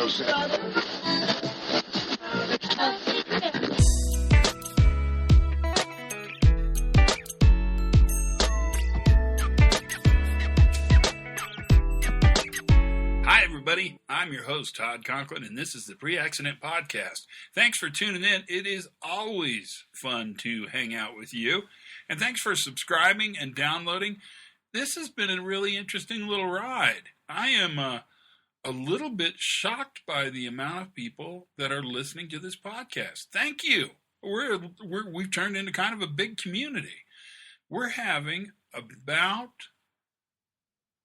Hi, everybody. I'm your host, Todd Conklin, and this is the Pre-Accident Podcast. Thanks for tuning in. It is always fun to hang out with you. And thanks for subscribing and downloading. This has been a really interesting little ride. I am a little bit shocked by the amount of people that are listening to this podcast. Thank you. We've turned into kind of a big community. We're having about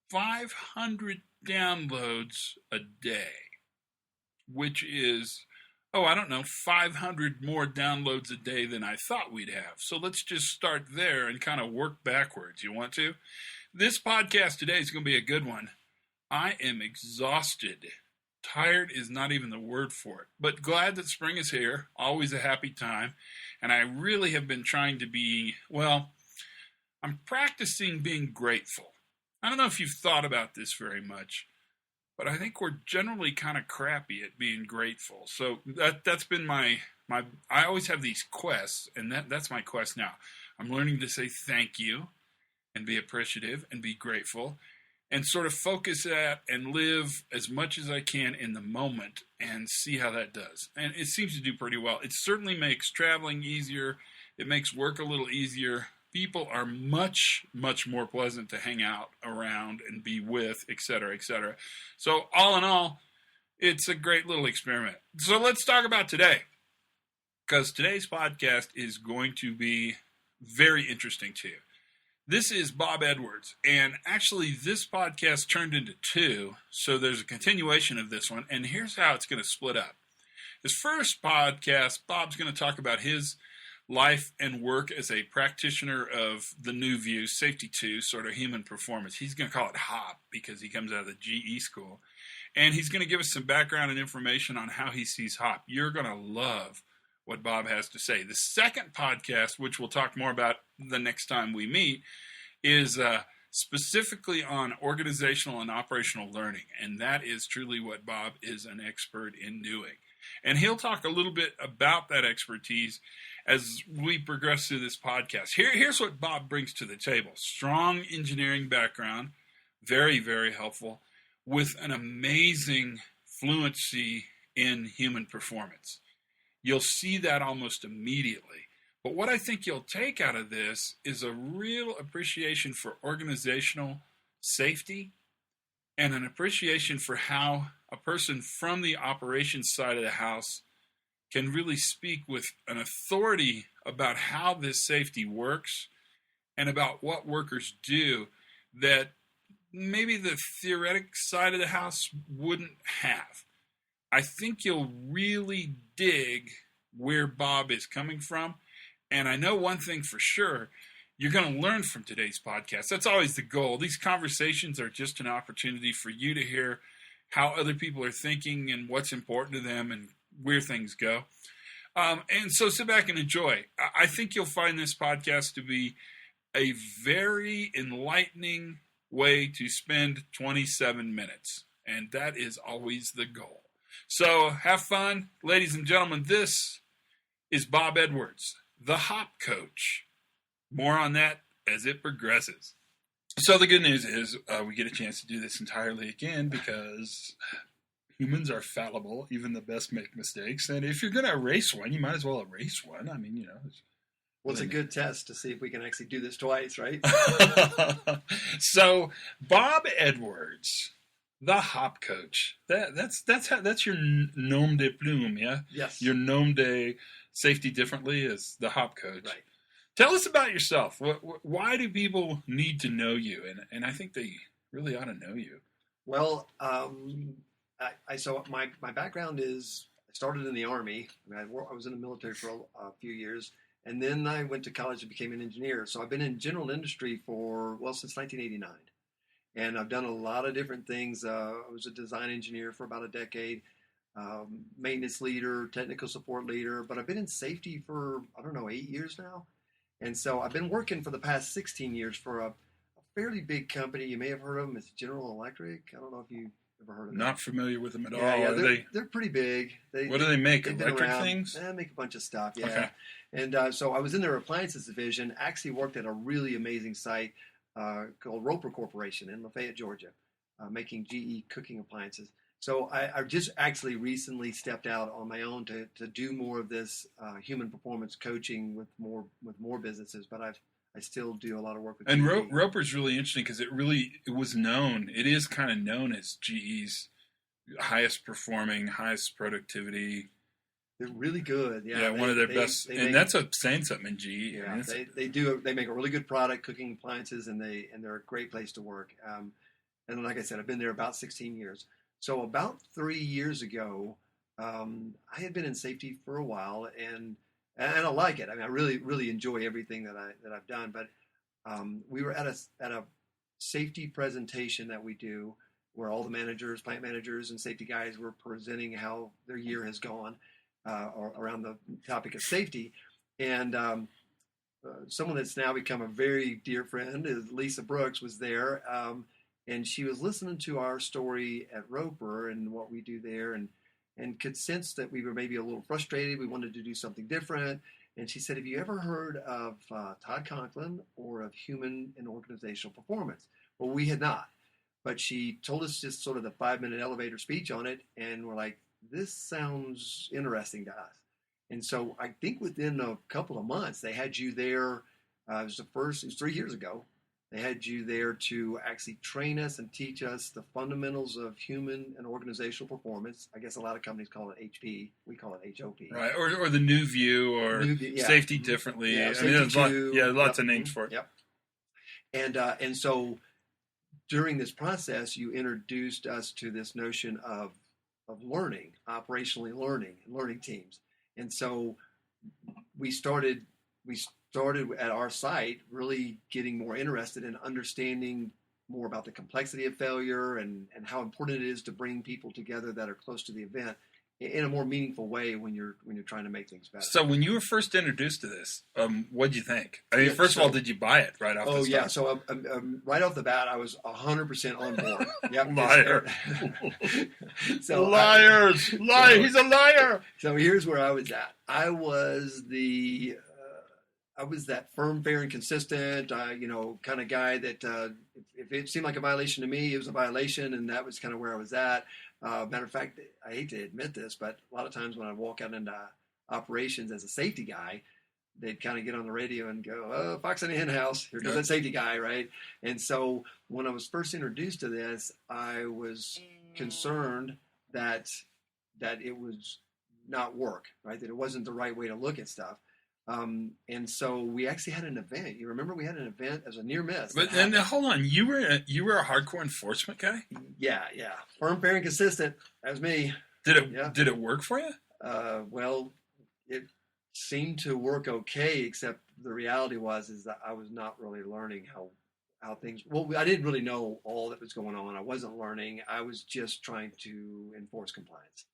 500 downloads a day, which is, 500 more downloads a day than I thought we'd have. So let's just start there and kind of work backwards. You want to? This podcast today is going to be a good one. I am exhausted. Tired is not even the word for it, but glad that spring is here. Always a happy time. And I really have been trying to be, I'm practicing being grateful. I don't know if you've thought about this very much, but I think we're generally kind of crappy at being grateful. So that's been my I always have these quests, and that's my quest now. I'm learning to say thank you and be appreciative and be grateful and sort of focus at and live as much as I can in the moment and see how that does. And it seems to do pretty well. It certainly makes traveling easier. It makes work a little easier. People are much, much more pleasant to hang out around and be with, et cetera, et cetera. So all in all, it's a great little experiment. So let's talk about today, because today's podcast is going to be very interesting to you. This is Bob Edwards, and actually this podcast turned into two, so there's a continuation of this one, and here's how it's going to split up. This first podcast, Bob's going to talk about his life and work as a practitioner of the new view, Safety 2, sort of human performance. He's going to call it HOP because he comes out of the GE school. And he's going to give us some background and information on how he sees HOP. You're going to love what Bob has to say. The second podcast, which we'll talk more about the next time we meet, is specifically on organizational and operational learning. And that is truly what Bob is an expert in doing. And he'll talk a little bit about that expertise as we progress through this podcast. Here's what Bob brings to the table. Strong engineering background, very, very helpful, with an amazing fluency in human performance. You'll see that almost immediately. But what I think you'll take out of this is a real appreciation for organizational safety and an appreciation for how a person from the operations side of the house can really speak with an authority about how this safety works and about what workers do that maybe the theoretic side of the house wouldn't have. I think you'll really dig where Bob is coming from. And I know one thing for sure, you're going to learn from today's podcast. That's always the goal. These conversations are just an opportunity for you to hear how other people are thinking and what's important to them and where things go. And so sit back and enjoy. I think you'll find this podcast to be a very enlightening way to spend 27 minutes. And that is always the goal. So have fun. Ladies and gentlemen, this is Bob Edwards, the HOP coach. More on that as it progresses. So the good news is we get a chance to do this entirely again because humans are fallible. Even the best make mistakes. And if you're going to erase one, you might as well erase one. I mean, Well, it's a good test to see if we can actually do this twice, right? So Bob Edwards, the HOP coach. That's your nom de plume, yeah? Yes. Your nom de safety differently is the HOP coach. Right. Tell us about yourself. Why do people need to know you? And I think they really ought to know you. Well, so my background is I started in the Army. I was in the military for a few years, and then I went to college and became an engineer. So I've been in general industry since 1989. And I've done a lot of different things. I was a design engineer for about a decade, maintenance leader, technical support leader, but I've been in safety for, 8 years now. And so I've been working for the past 16 years for a fairly big company. You may have heard of them. It's General Electric. I don't know if you Ever heard of them? Not familiar with them at all. Yeah, Are they're pretty big. what do they make? They've been Electric around. things? They make a bunch of stuff. Yeah. Okay. And so I was in their appliances division. Actually worked at a really amazing site called Roper Corporation in Lafayette, Georgia, making GE cooking appliances. So I just actually recently stepped out on my own to do more of this human performance coaching with more businesses. But I still do a lot of work with And GE. Roper's really interesting because it was known. It is kind of known as GE's highest performing, highest productivity. They're really good. Yeah, one of their best, and that's saying something in GE. Yeah, I mean, they make a really good product, cooking appliances, and they're a great place to work. And like I said, I've been there about 16 years. So about 3 years ago, I had been in safety for a while, and I like it. I mean, I really enjoy everything that I've done. But we were at a safety presentation that we do, where all the managers, plant managers, and safety guys were presenting how their year has gone around the topic of safety. And someone that's now become a very dear friend is Lisa Brooks was there. And she was listening to our story at Roper and what we do there, and could sense that we were maybe a little frustrated. We wanted to do something different. And she said, "Have you ever heard of Todd Conklin or of human and organizational performance?" Well, we had not. But she told us just sort of the 5-minute elevator speech on it, and we're like, this sounds interesting to us. And so I think within a couple of months, they had you there. It was 3 years ago. They had you there to actually train us and teach us the fundamentals of human and organizational performance. I guess a lot of companies call it HP. We call it HOP. right, or the new view, or safety differently. Yeah, I mean, there's lots of names yep, for it. Yep. And so during this process, you introduced us to this notion of learning, operationally learning teams. And so we started at our site really getting more interested in understanding more about the complexity of failure and how important it is to bring people together that are close to the event in a more meaningful way when you're trying to make things better. So when you were first introduced to this, what'd you think? I mean, first of all, did you buy it right off the start? Oh, yeah. So right off the bat, I was 100% on board. Yep. Liar. So Liars. He's a liar. So here's where I was at. I was that firm, fair, and consistent, kind of guy that if it seemed like a violation to me, it was a violation, and that was kind of where I was at. Matter of fact, I hate to admit this, but a lot of times when I walk out into operations as a safety guy, they'd kind of get on the radio and go, "Oh, Fox in the hen house, here goes that safety guy," right? And so when I was first introduced to this, I was concerned that it was not work, right? That it wasn't the right way to look at stuff. And so we actually had an event. You remember we had an event as a near miss. But then hold on, you were a hardcore enforcement guy? Yeah. Firm, fair, and consistent. That was me. Did it work for you? Well, it seemed to work okay, except the reality is that I was not really learning how things. Well, I didn't really know all that was going on. I wasn't learning. I was just trying to enforce compliance.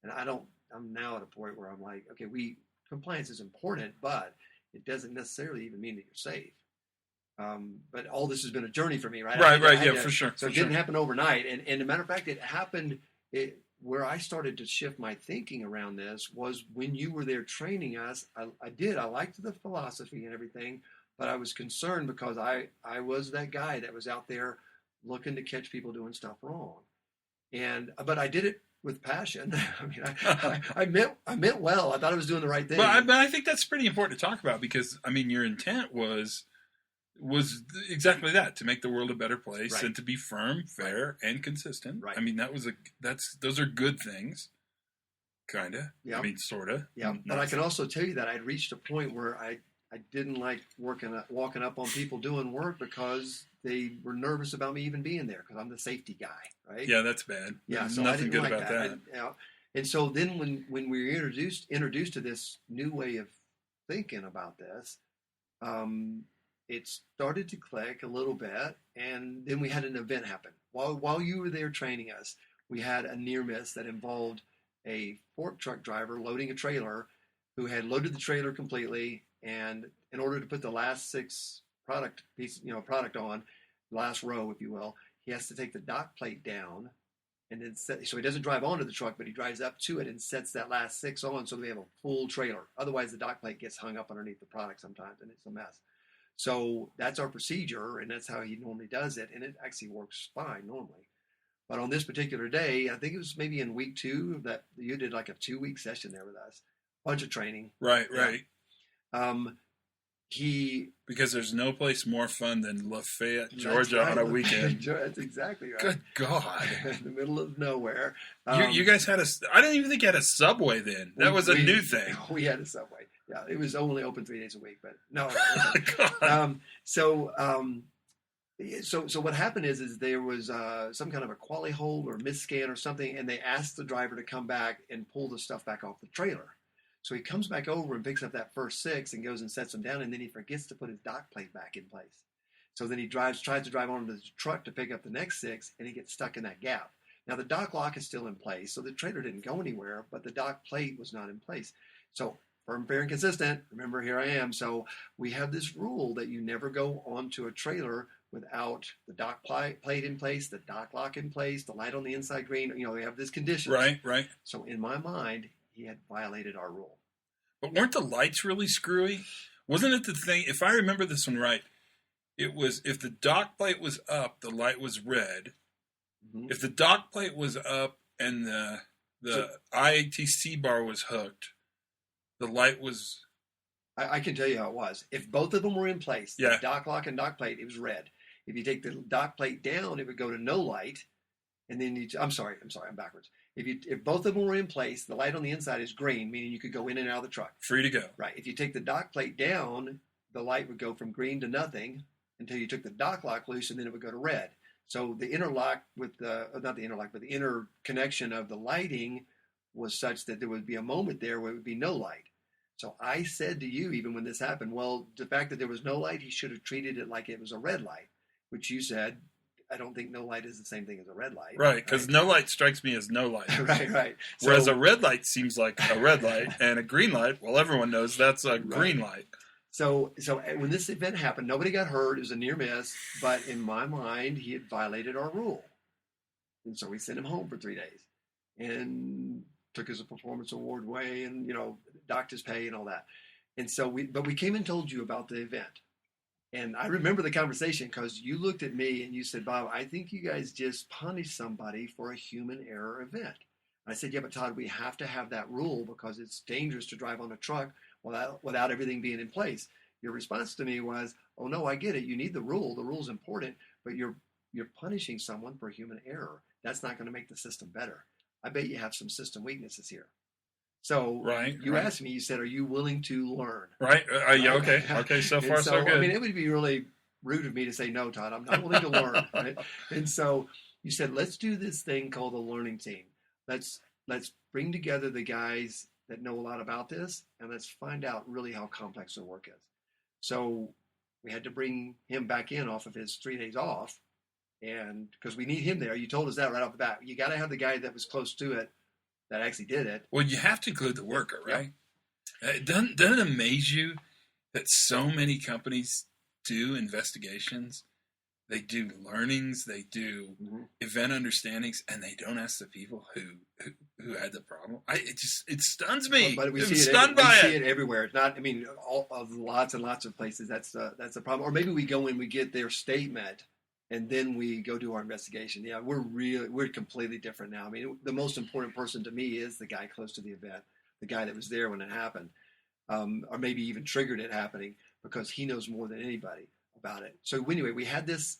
And I'm now at a point where I'm like, okay, compliance is important, but it doesn't necessarily even mean that you're safe. But all this has been a journey for me, right? Right, for sure. So it didn't happen overnight. And as a matter of fact, it happened where I started to shift my thinking around this was when you were there training us. I liked the philosophy and everything, but I was concerned because I was that guy that was out there looking to catch people doing stuff wrong. But I did it with passion. I mean, I meant well. I thought I was doing the right thing. But I think that's pretty important to talk about because, I mean, your intent was exactly that, to make the world a better place, right, and to be firm, fair, right, and consistent. Right. I mean, those are good things, kind of. Yeah. I mean, sort of. Yeah. But I can also tell you that I'd reached a point where I didn't like walking up on people doing work because they were nervous about me even being there because I'm the safety guy, right? Yeah, that's bad. Yeah, There's so nothing good about that. And so then when we were introduced to this new way of thinking about this, it started to click a little bit, and then we had an event happen. While you were there training us, we had a near miss that involved a fork truck driver loading a trailer who had loaded the trailer completely, and in order to put the last 6 product on, last row, if you will, he has to take the dock plate down and then so he doesn't drive onto the truck, but he drives up to it and sets that last 6 on, so we have a full trailer. Otherwise, the dock plate gets hung up underneath the product sometimes, and it's a mess. So that's our procedure, and that's how he normally does it, and it actually works fine normally. But on this particular day, I think it was maybe in week 2 that you did like a 2-week session there with us, bunch of training. Right. Because there's no place more fun than Lafayette, Georgia on a weekend. That's exactly right. Good God. In the middle of nowhere. You guys had I didn't even think you had a Subway then. That was a new thing. We had a Subway. Yeah, it was only open 3 days a week, but no. So what happened is there was some kind of a quality hold or misscan or something, and they asked the driver to come back and pull the stuff back off the trailer. So he comes back over and picks up that first 6 and goes and sets them down, and then he forgets to put his dock plate back in place. So then he tries to drive onto the truck to pick up the next 6, and he gets stuck in that gap. Now the dock lock is still in place, so the trailer didn't go anywhere, but the dock plate was not in place. So firm, fair, and consistent. Remember, here I am. So we have this rule that you never go onto a trailer without the dock plate in place, the dock lock in place, the light on the inside green. We have this condition. Right. So in my mind, he had violated our rule. But weren't the lights really screwy? Wasn't it the thing, if I remember this one right, it was if the dock plate was up, the light was red. Mm-hmm. If the dock plate was up and the IATC bar was hooked, the light was... I can tell you how it was. If both of them were in place, the dock lock and dock plate, it was red. If you take the dock plate down, it would go to no light. And then I'm sorry, I'm backwards. If both of them were in place, the light on the inside is green, meaning you could go in and out of the truck. Free to go. Right. If you take the dock plate down, the light would go from green to nothing until you took the dock lock loose, and then it would go to red. So the interlock with not the interlock, but the interconnection of the lighting was such that there would be a moment there where it would be no light. So I said to you, even when this happened, well, the fact that there was no light, he should have treated it like it was a red light, which you said, I don't think no light is the same thing as a red light. Right, because no light strikes me as no light. Right. Whereas a red light seems like a red light, and a green light, well, everyone knows that's a green light. So when this event happened, nobody got hurt. It was a near miss, but in my mind, he had violated our rule. And so we sent him home for 3 days and took his performance award away and, docked his pay and all that. And so but we came and told you about the event. And I remember the conversation because you looked at me and you said, Bob, I think you guys just punished somebody for a human error event. I said, yeah, but Todd, we have to have that rule because it's dangerous to drive on a truck without everything being in place. Your response to me was, oh, no, I get it. You need the rule. The rule's important, but you're punishing someone for human error. That's not going to make the system better. I bet you have some system weaknesses here. So you asked me, you said, are you willing to learn? Right. Yeah, okay. Okay, so far so good. I mean, it would be really rude of me to say, no, Todd, I'm not willing to learn. Right? And so you said, let's do this thing called a learning team. Let's bring together the guys that know a lot about this, and let's find out really how complex the work is. So we had to bring him back in off of his 3 days off, and because we need him there. You told us that right off the bat. You got to have the guy that was close to it that actually did it. Well, you have to include the worker, right? Yep. Doesn't it amaze you that so many companies do investigations? They do learnings, they do event understandings, and they don't ask the people who had the problem. It stuns me. But we I'm see stunned it. by We see it everywhere. It's not. I mean, all of lots and lots of places. That's the problem. Or maybe we go in, we get their statement, and then we go do our investigation. Yeah, we're completely different now. I mean, the most important person to me is the guy close to the event, the guy that was there when it happened, or maybe even triggered it happening because he knows more than anybody about it. So anyway, we had this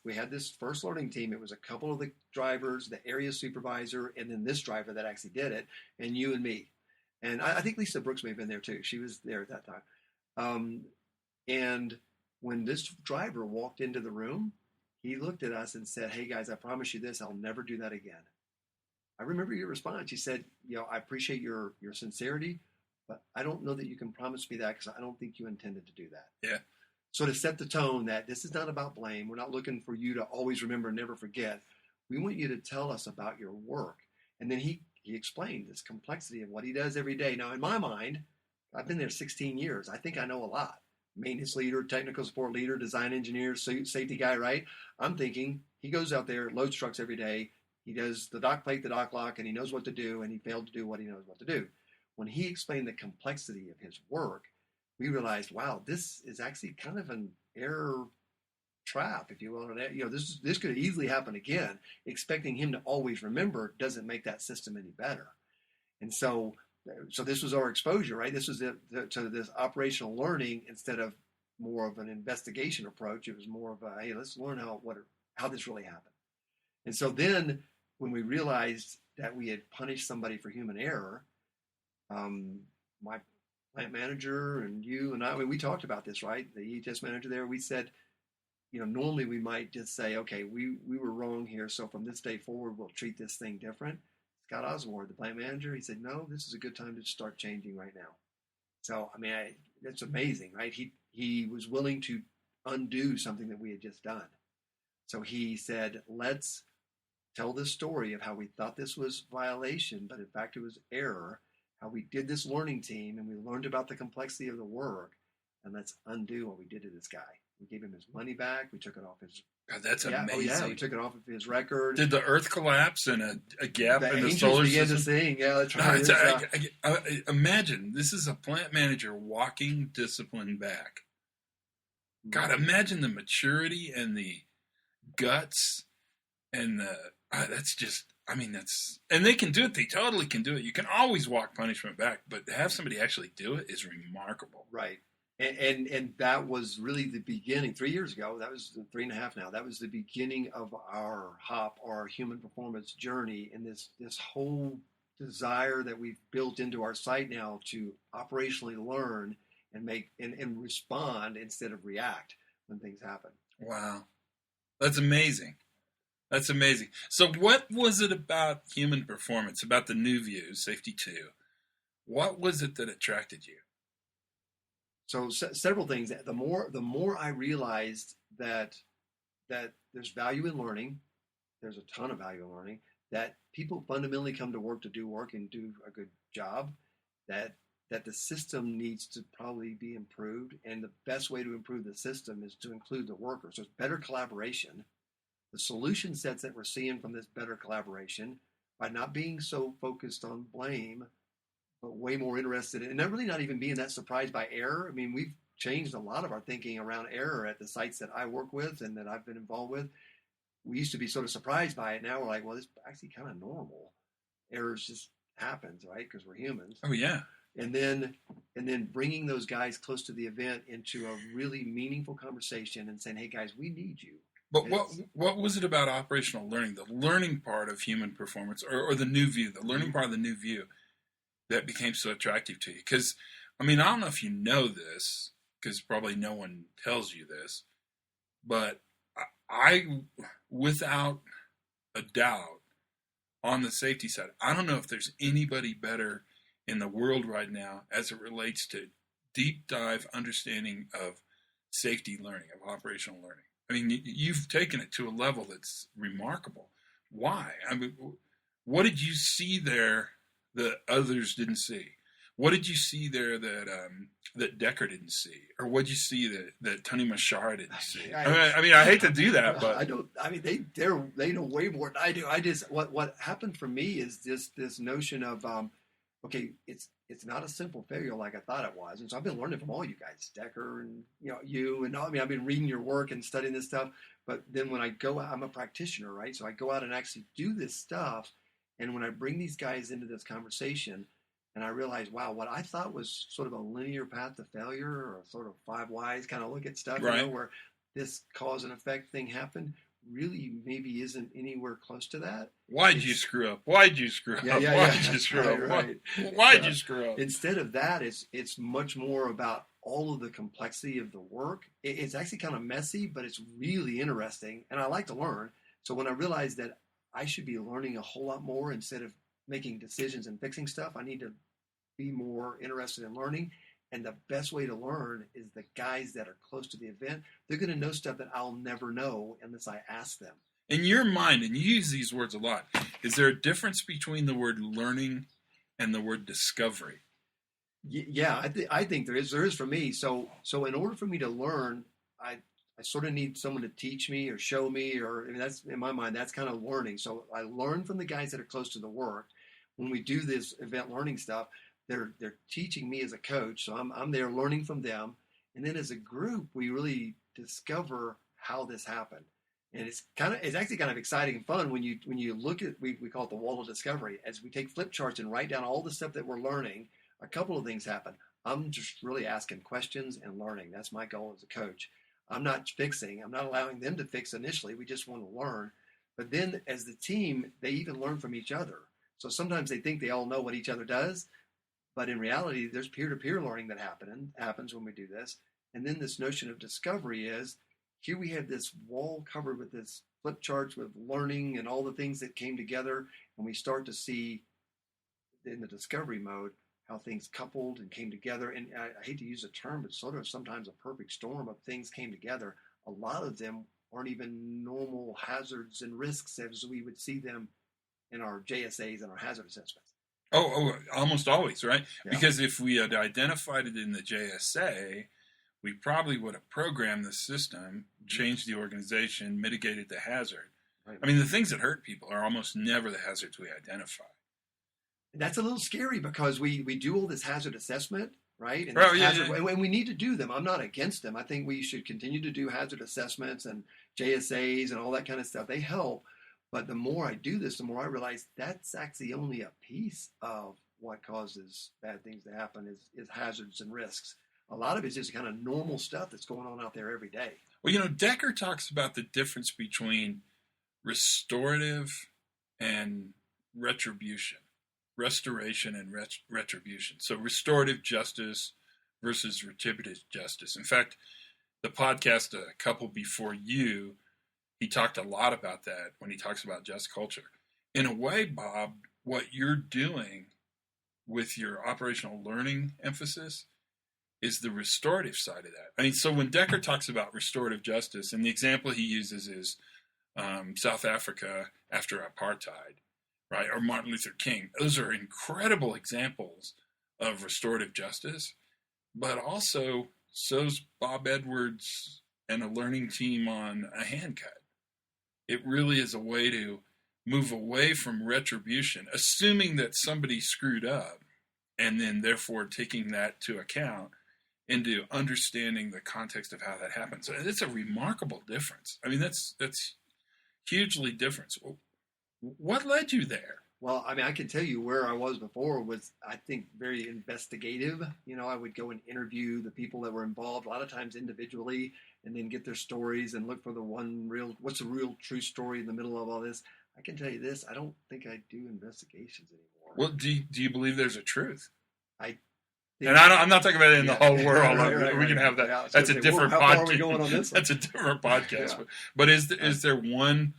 first learning team. It was a couple of the drivers, the area supervisor, and then this driver that actually did it, and you and me. And I think Lisa Brooks may have been there too. She was there at that time. And when this driver walked into the room, he looked at us and said, hey guys, I promise you this, I'll never do that again. I remember your response. You said, I appreciate your sincerity, but I don't know that you can promise me that because I don't think you intended to do that. Yeah. So to set the tone that this is not about blame, we're not looking for you to always remember and never forget. We want you to tell us about your work. And then he explained this complexity of what he does every day. Now, in my mind, I've been there 16 years. I think I know a lot. Maintenance leader, technical support leader, design engineer, safety guy, right? I'm thinking he goes out there, loads trucks every day, He does the dock plate, the dock lock, and he knows what to do, and he failed to do what he knows what to do. When he explained the complexity of his work, we realized, wow, this is actually kind of an error trap, if you will. This could easily happen again. Expecting him to always remember doesn't make that system any better. And so this was our exposure, right? This was to this operational learning instead of more of an investigation approach. It was more of a, hey, let's learn how this really happened. And so then when we realized that we had punished somebody for human error, my plant manager and you and I mean, we talked about this, right? The EHS manager there, we said, normally we might just say, okay, we were wrong here, so from this day forward, we'll treat this thing different. Scott Oswald, the plant manager, he said, no, this is a good time to start changing right now. So, I mean, it's amazing, right? He was willing to undo something that we had just done. So he said, let's tell this story of how we thought this was violation, but in fact it was error, how we did this learning team and we learned about the complexity of the work, and let's undo what we did to this guy. We gave him his money back. We took it off his... God, that's amazing. Oh, yeah, we took it off of his record. Did the earth collapse and a gap in the The solar angels began system? to sing. Yeah, that's right. Imagine, this is a plant manager walking discipline back. God, imagine the maturity and the guts and that's just, I mean, and they can do it. They totally can do it. You can always walk punishment back, but to have somebody actually do it is remarkable. Right. And that was really the beginning. 3 years ago, that was 3.5 now. That was the beginning of our HOP, our human performance journey, and this whole desire that we've built into our site now to operationally learn and make and respond instead of react when things happen. Wow, that's amazing. That's amazing. So, what was it about human performance, about the new view, Safety 2? What was it that attracted you? So several things. The more I realized that there's value in learning, there's a ton of value in learning, that people fundamentally come to work to do work and do a good job, that the system needs to probably be improved, and the best way to improve the system is to include the workers. So it's better collaboration. The solution sets that we're seeing from this better collaboration, by not being so focused on blame, but way more interested in, and really not even being that surprised by error. I mean, we've changed a lot of our thinking around error at the sites that I work with and that I've been involved with. We used to be sort of surprised by it. Now we're like, well, this is actually kind of normal. Errors just happens, right? Because we're humans. Oh, yeah. And then bringing those guys close to the event into a really meaningful conversation and saying, hey, guys, we need you. But what was it about operational learning, the learning part of human performance, or the new view, the learning part of the new view, that became so attractive to you? Because, I mean, I don't know if you know this, because probably no one tells you this, but I, without a doubt, on the safety side, I don't know if there's anybody better in the world right now as it relates to deep dive understanding of safety learning, of operational learning. I mean, you've taken it to a level that's remarkable. Why? I mean, what did you see there that others didn't see? What did you see there that Decker didn't see, or what did you see that Tony Mashara didn't see? I mean, I hate to do that, but I don't. I mean, they know way more than I do. I just what happened for me is this notion of okay, it's not a simple failure like I thought it was, and so I've been learning from all you guys, Decker, and you and all. I mean, I've been reading your work and studying this stuff. But then when I go out, I'm a practitioner, right? So I go out and actually do this stuff. And when I bring these guys into this conversation, and I realize, wow, what I thought was sort of a linear path to failure, or sort of 5 whys kind of look at stuff, right, where this cause and effect thing happened, really maybe isn't anywhere close to that. Why'd you screw up? Why'd you screw up? Why'd you screw up? Right. Why'd you screw up? Instead of that, it's much more about all of the complexity of the work. It's actually kind of messy, but it's really interesting, and I like to learn. So when I realized that I should be learning a whole lot more instead of making decisions and fixing stuff, I need to be more interested in learning. And the best way to learn is the guys that are close to the event. They're going to know stuff that I'll never know unless I ask them. In your mind, and you use these words a lot, is there a difference between the word learning and the word discovery? Yeah, I think there is. There is for me. So in order for me to learn, I I sort of need someone to teach me or show me, or I mean, that's in my mind, that's kind of learning. So I learn from the guys that are close to the work. When we do this event learning stuff, they're teaching me as a coach. So I'm there learning from them. And then as a group, we really discover how this happened. And it's actually kind of exciting and fun when you look at, we call it the wall of discovery. As we take flip charts and write down all the stuff that we're learning, a couple of things happen. I'm just really asking questions and learning. That's my goal as a coach. I'm not fixing. I'm not allowing them to fix initially. We just want to learn. But then as the team, they even learn from each other. So sometimes they think they all know what each other does. But in reality, there's peer-to-peer learning that happens when we do this. And then this notion of discovery is, here we have this wall covered with this flip charts with learning and all the things that came together. And we start to see in the discovery mode how things coupled and came together. And I hate to use the term, but sort of sometimes a perfect storm of things came together. A lot of them aren't even normal hazards and risks as we would see them in our JSAs and our hazard assessments. Oh, almost always, right? Yeah. Because if we had identified it in the JSA, we probably would have programmed the system, changed the organization, mitigated the hazard. Right. I mean, the things that hurt people are almost never the hazards we identify. That's a little scary because we do all this hazard assessment, right? And, and we need to do them. I'm not against them. I think we should continue to do hazard assessments and JSAs and all that kind of stuff. They help. But the more I do this, the more I realize that's actually only a piece of what causes bad things to happen is hazards and risks. A lot of it's just kind of normal stuff that's going on out there every day. Well, Decker talks about the difference between restorative and retribution. Restoration and retribution. So restorative justice versus retributive justice. In fact, the podcast a couple before you, he talked a lot about that when he talks about just culture. In a way, Bob, what you're doing with your operational learning emphasis is the restorative side of that. I mean, so when Decker talks about restorative justice, and the example he uses is South Africa after apartheid, right, or Martin Luther King. Those are incredible examples of restorative justice, but also so's Bob Edwards and a learning team on a hand cut. It really is a way to move away from retribution, assuming that somebody screwed up, and then therefore taking that to account into understanding the context of how that happened. So it's a remarkable difference. I mean, that's hugely different. What led you there? Well, I mean, I can tell you where I was before was, I think, very investigative. I would go and interview the people that were involved, a lot of times individually, and then get their stories and look for what's the real true story in the middle of all this. I can tell you this, I don't think I do investigations anymore. Well, do you believe there's a truth? And I'm not talking about it in the whole world. Right, we can have that. Yeah, that's a different podcast. How far are we going on this? That's a different podcast. Yeah. But is there one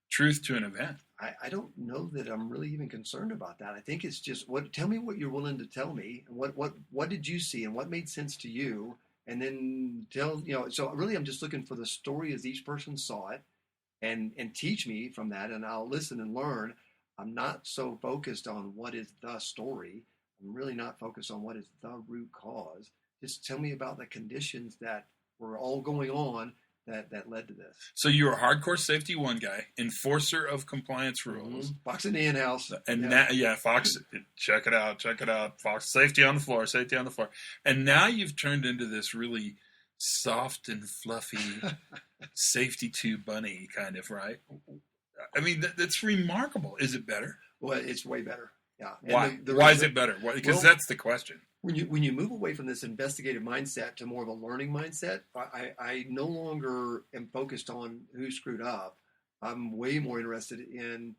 truth to an event? I don't know that I'm really even concerned about that. I think it's just tell me what you're willing to tell me, and what did you see and what made sense to you, and then so really I'm just looking for the story as each person saw it, and teach me from that, and I'll listen and learn. I'm not so focused on what is the story. I'm really not focused on what is the root cause. Just tell me about the conditions that were all going on that led to this. So you're a hardcore safety one guy, enforcer of compliance rules. Mm-hmm. Fox in the in-house. And Fox, check it out. Fox, safety on the floor. And now you've turned into this really soft and fluffy safety tube bunny kind of, right? I mean, that's remarkable. Is it better? Well, it's way better. Yeah. Why? Why is it better? Because that's the question. When you move away from this investigative mindset to more of a learning mindset, I no longer am focused on who screwed up. I'm way more interested in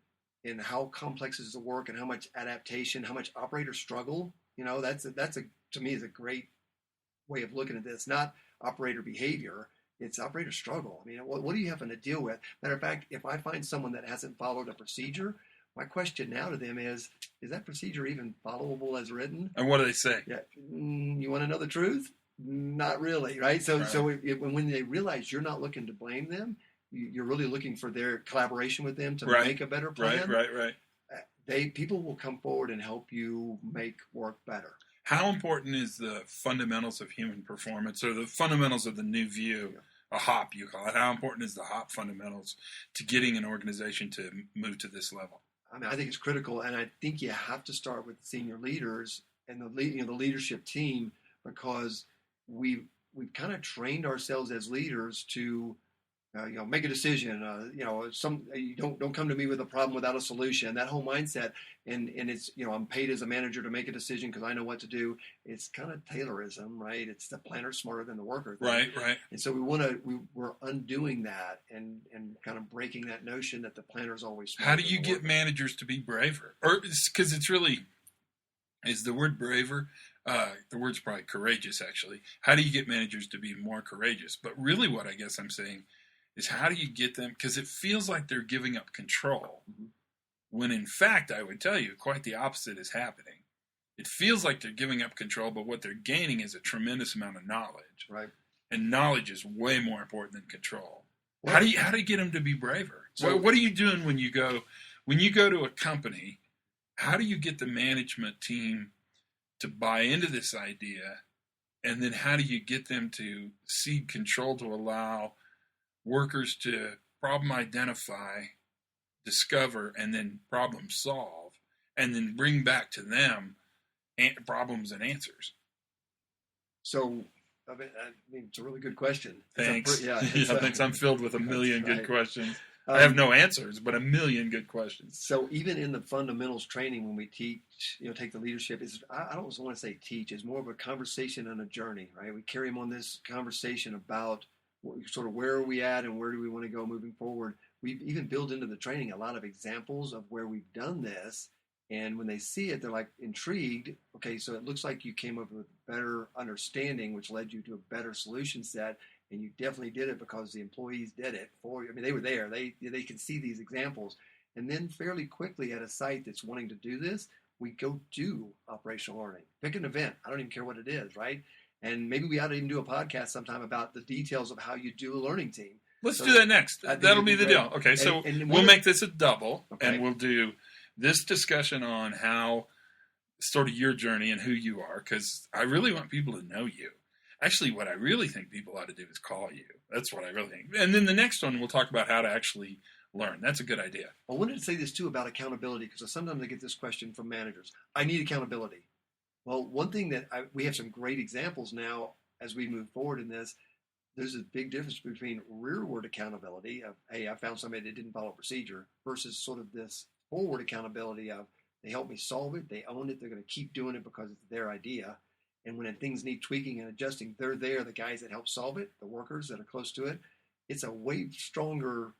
how complex is the work and how much adaptation, how much operator struggle. That's to me is a great way of looking at this. Not operator behavior. It's operator struggle. I mean, what are you having to deal with? Matter of fact, if I find someone that hasn't followed a procedure, my question now to them is that procedure even followable as written? And what do they say? Yeah, you want to know the truth? Not really, right? So when they realize you're not looking to blame them, you're really looking for their collaboration with them to make a better plan. Right. People will come forward and help you make work better. How important is the fundamentals of human performance or the fundamentals of the new view a hop, you call it. How important is the hop fundamentals to getting an organization to move to this level? I mean, I think it's critical, and I think you have to start with senior leaders and the leadership team, because we've kind of trained ourselves as leaders to make a decision. You don't come to me with a problem without a solution. That whole mindset, and it's I'm paid as a manager to make a decision because I know what to do. It's kind of Taylorism, right? It's the planner smarter than the worker thing. Right. And so we're undoing that and kind of breaking that notion that the planner is always smarter. How do you get managers to be braver? Or because it's really, is the word braver? The word's probably courageous, actually. How do you get managers to be more courageous? But really, what I guess I'm saying is, how do you get them? Because it feels like they're giving up control, when in fact, I would tell you, quite the opposite is happening. It feels like they're giving up control, but what they're gaining is a tremendous amount of knowledge. Right. And knowledge is way more important than control. Well, how do you get them to be braver? So, what are you doing when you go to a company? How do you get the management team to buy into this idea? And then how do you get them to cede control to allow workers to problem identify, discover, and then problem solve, and then bring back to them problems and answers? So, I mean, it's a really good question. Thanks. Thanks. I'm filled with a million good questions. I have no answers, but a million good questions. So even in the fundamentals training, when we teach, take the leadership, I don't want to say teach, it's more of a conversation and a journey, right? We carry them on this conversation about sort of where are we at and where do we want to go moving forward. We've even built into the training a lot of examples of where we've done this. And when they see it, they're like intrigued. Okay, so it looks like you came up with better understanding, which led you to a better solution set. And you definitely did it because the employees did it for you. I mean, they were there. They can see these examples. And then fairly quickly at a site that's wanting to do this, we go do operational learning. Pick an event. I don't even care what it is, right? And maybe we ought to even do a podcast sometime about the details of how you do a learning team. Let's do that next. That'll be the deal. Okay, so we'll make this a double, and we'll do this discussion on how sort of your journey and who you are, because I really want people to know you. Actually, what I really think people ought to do is call you. That's what I really think. And then the next one, we'll talk about how to actually learn. That's a good idea. I wanted to say this, too, about accountability, because sometimes I get this question from managers. I need accountability. Well, one thing that we have some great examples now as we move forward in this. There's a big difference between rearward accountability of, hey, I found somebody that didn't follow procedure, versus sort of this forward accountability of, they helped me solve it, they own it, they're going to keep doing it because it's their idea. And when things need tweaking and adjusting, they're there, the guys that help solve it, the workers that are close to it. It's a way stronger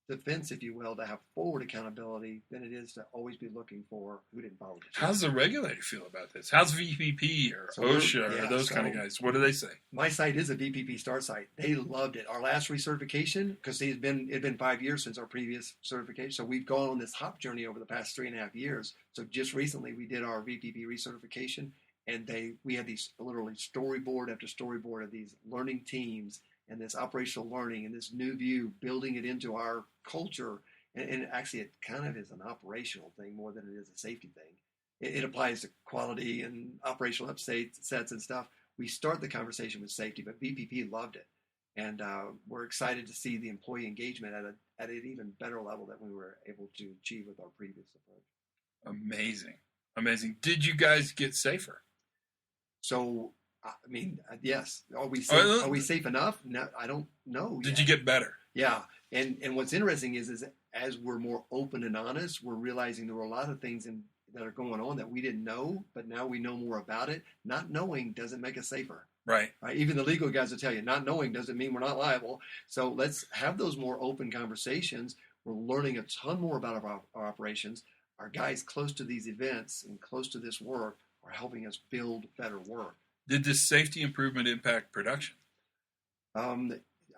defense, if you will, to have forward accountability than it is to always be looking for who didn't follow it. How's the regulator feel about this? How's VPP or OSHA or those kind of guys? What do they say? My site is a VPP Start site. They loved it. Our last recertification, because it had been 5 years since our previous certification, so we've gone on this hop journey over the past 3.5 years. So just recently we did our VPP recertification, and we had these literally storyboard after storyboard of these learning teams and this operational learning and this new view, building it into our culture. And actually, it kind of is an operational thing more than it is a safety thing. It applies to quality and operational upsets and stuff. We start the conversation with safety, but VPP loved it. And we're excited to see the employee engagement at an even better level than we were able to achieve with our previous approach. Amazing. Did you guys get safer? So, I mean, yes. Are we safe enough? No, I don't know. Did you get better? Yeah. And what's interesting is as we're more open and honest, we're realizing there were a lot of things that are going on that we didn't know, but now we know more about it. Not knowing doesn't make us safer. Right. Even the legal guys will tell you, not knowing doesn't mean we're not liable. So let's have those more open conversations. We're learning a ton more about our operations. Our guys close to these events and close to this work are helping us build better work. Did this safety improvement impact production?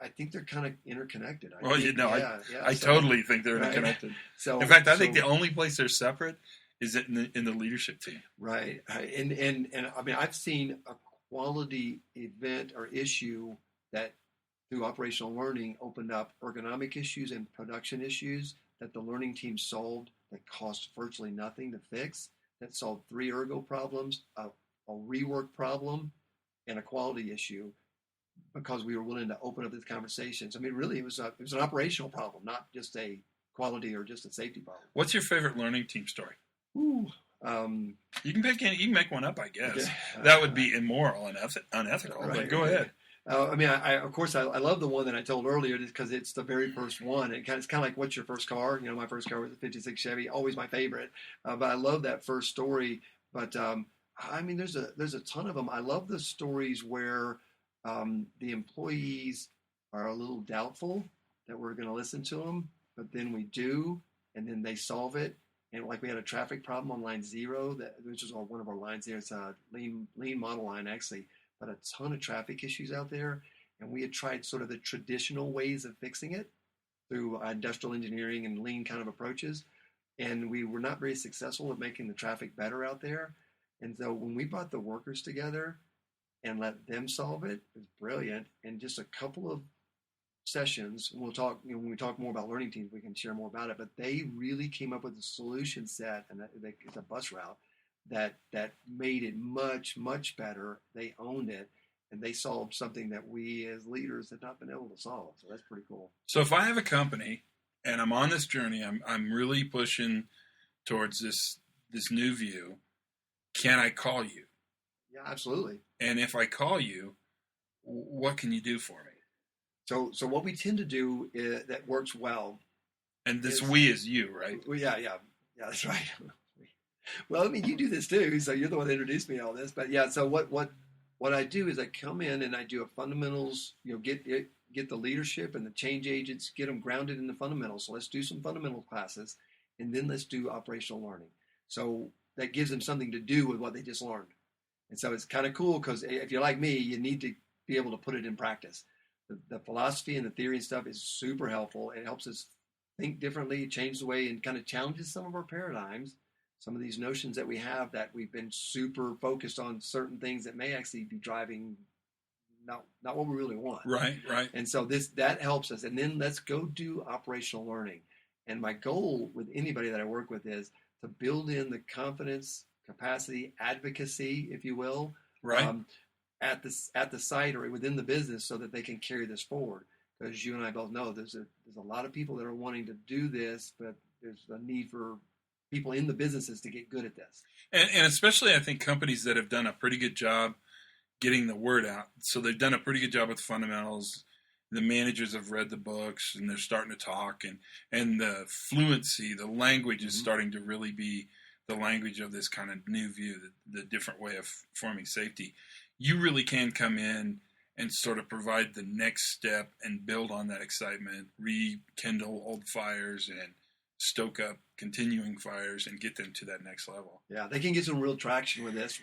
I think they're kind of interconnected. I totally think they're interconnected. So, in fact, I think the only place they're separate is in the leadership team. Right. And I mean, I've seen a quality event or issue that through operational learning opened up ergonomic issues and production issues that the learning team solved that cost virtually nothing to fix. That solved 3 ergo problems, a rework problem, and a quality issue because we were willing to open up these conversations. I mean, really, it was an operational problem, not just a quality or just a safety problem. What's your favorite learning team story? Ooh, You can make one up, I guess. okay. That would be immoral and unethical. Right, But go okay. ahead. I mean, of course, I love the one that I told earlier because it's the very first one. It's kind of like, what's your first car? My first car was a '56 Chevy, always my favorite. But I love that first story. But I mean, there's a ton of them. I love the stories where the employees are a little doubtful that we're going to listen to them, but then we do, and then they solve it. And like we had a traffic problem on line 0, which is one of our lines there. It's a lean model line actually, but a ton of traffic issues out there. And we had tried sort of the traditional ways of fixing it through industrial engineering and lean kind of approaches. And we were not very successful at making the traffic better out there. And so when we brought the workers together and let them solve it, it was brilliant. And just a couple of sessions, we'll talk, when we talk more about learning teams, we can share more about it, but they really came up with a solution set, and it's a bus route that made it much, much better. They owned it, and they solved something that we as leaders had not been able to solve. So that's pretty cool. So if I have a company and I'm on this journey, I'm really pushing towards this new view, can I call you? Yeah, absolutely. And if I call you, what can you do for me? So what we tend to do that works well. And this we is you, right? Well, yeah, that's right. Well, I mean, you do this too, so you're the one that introduced me to all this. But yeah, so what I do is I come in and I do a fundamentals. Get the leadership and the change agents, get them grounded in the fundamentals. So let's do some fundamental classes, and then let's do operational learning. So that gives them something to do with what they just learned. And so it's kind of cool because if you're like me, you need to be able to put it in practice. The philosophy and the theory and stuff is super helpful. It helps us think differently, change the way, and kind of challenges some of our paradigms, some of these notions that we have that we've been super focused on certain things that may actually be driving not what we really want. Right. And so that helps us. And then let's go do operational learning. And my goal with anybody that I work with is to build in the confidence, capacity, advocacy, if you will, Right. At the site or within the business so that they can carry this forward. Because you and I both know there's a lot of people that are wanting to do this, but there's a need for people in the businesses to get good at this. And especially I think companies that have done a pretty good job getting the word out. So they've done a pretty good job with fundamentals. The managers have read the books and they're starting to talk, and the fluency, the language is starting to really be the language of this kind of new view, the different way of forming safety. You really can come in and sort of provide the next step and build on that excitement, rekindle old fires and stoke up continuing fires and get them to that next level. Yeah, they can get some real traction with this,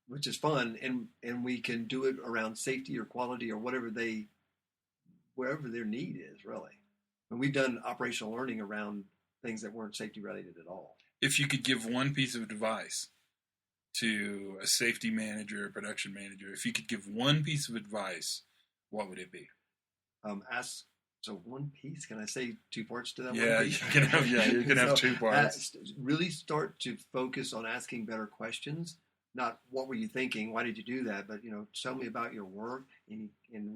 which is fun, and we can do it around safety or quality or wherever their need is, really. And we've done operational learning around things that weren't safety related at all. If you could give one piece of advice to a safety manager, a production manager, if you could give one piece of advice, what would it be? So one piece, can I say 2 parts to that? Yeah, one piece? you can have 2 parts. Really start to focus on asking better questions. Not what were you thinking? Why did you do that? But tell me about your work, and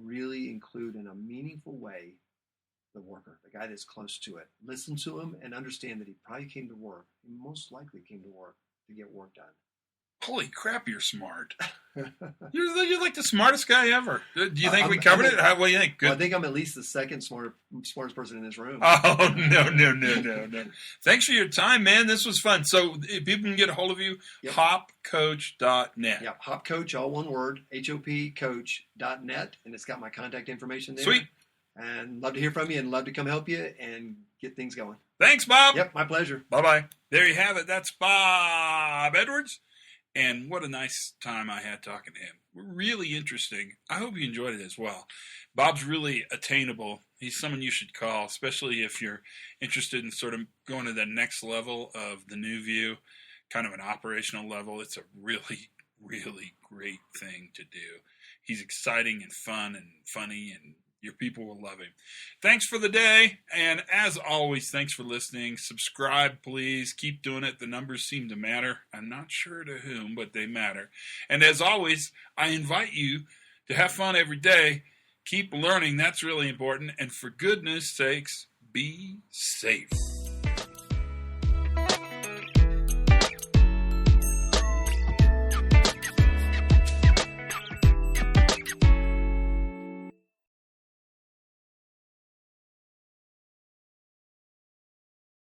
really include in a meaningful way the worker, the guy that's close to it. Listen to him and understand that he probably came to work. He most likely came to work to get work done. Holy crap, you're smart. You're like the smartest guy ever. Do you think we covered it? What do you think? Good. Well, I think I'm at least the second smartest person in this room. Oh, no. Thanks for your time, man. This was fun. So if people can get a hold of you, Yep. hopcoach.net. Yeah, hopcoach, all one word, hopcoach.net, and it's got my contact information there. Sweet. And love to hear from you and love to come help you and get things going. Thanks, Bob. Yep, my pleasure. Bye-bye. There you have it. That's Bob Edwards. And what a nice time I had talking to him. Really interesting. I hope you enjoyed it as well. Bob's really attainable. He's someone you should call, especially if you're interested in sort of going to the next level of the new view, kind of an operational level. It's a really, really great thing to do. He's exciting and fun and funny, and your people will love him. Thanks for the day, and as always, thanks for listening. Subscribe, please. Keep doing it. The numbers seem to matter. I'm not sure to whom, but they matter. And as always, I invite you to have fun every day Keep learning. That's really important. And for goodness sakes, be safe.